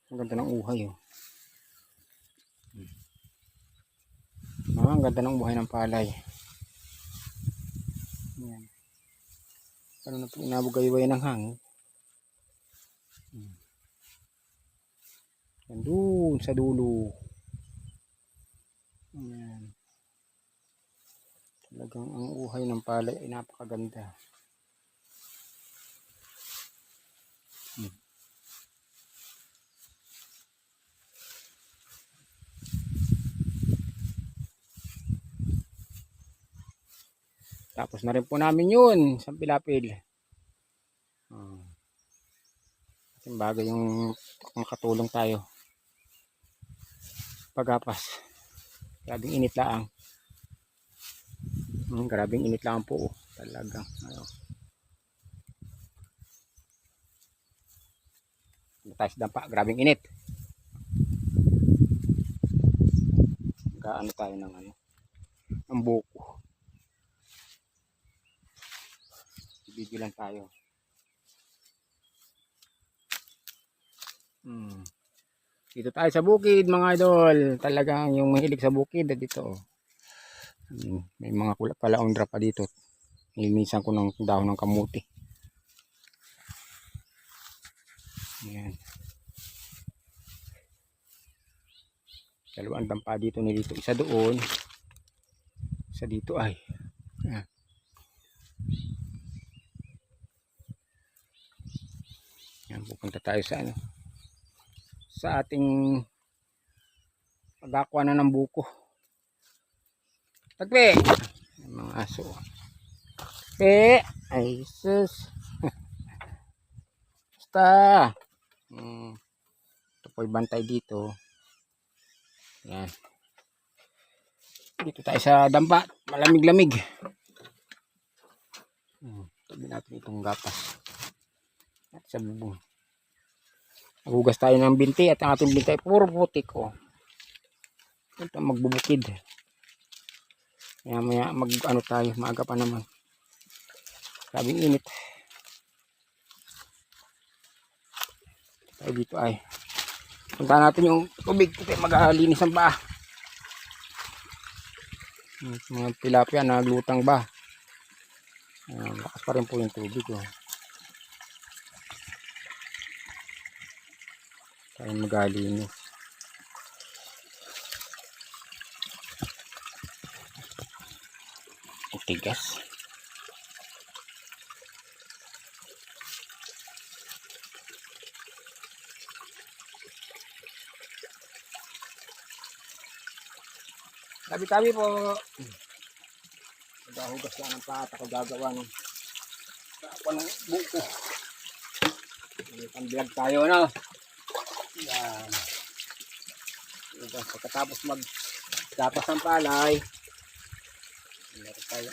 Ang ganda ng uhay oh. Ang ganda ng buhay ng palay. Yan. Ano na po inabugayway ng hangin. Yan doon sa dulo. Yan. Talagang ang uhay ng palay ay napakaganda. Tapos na rin po namin yun sa pilapil. Kasi bagay yung makatulong tayo. Pagapas. Grabing init lang. Grabing init lang po. Talagang. Tayo sa dampa. Grabing init. Gaano tayo ng ang buko. Video lang tayo. Dito tayo sa bukid mga idol. Talagang yung mahilig sa bukid dito. May mga kalaundra pa dito. Nilinisan ko ng dahon ng kamuti. Ayan. Dalawang dampa dito nilito. Isa doon. Isa dito ay. Ayan. Yan, pupunta tayo sa sa ating pagkakuha na ng buko. Tagpe! Mga aso. Tagpe! Ay sus. Basta. Ito po'y bantay dito. Yan. Dito tayo sa dampa. Malamig-lamig. Tabi natin itong gapas. At sa bubong. Nagugas tayo ng binti at ang ating binti ay puro putik. Ito magbubukid. Maya tayo. Maaga pa naman. Sabing init. Tayo dito ay. Punta natin yung tubig. Ito ay maghalinis ang ba. Mga tilapia naglutang ba. Lakas pa rin po yung tubig. Tayo maghalinis. Ang tigas. Tabi-tabi po. Naghugas lang ng pata ko gagawa ng buko. Pambilag tayo na. Yan. Pagkatapos magdapas ng palay. Meron tayo.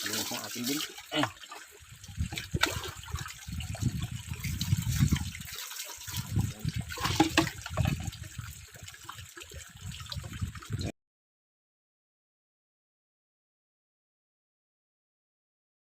Ayan ang ating binti.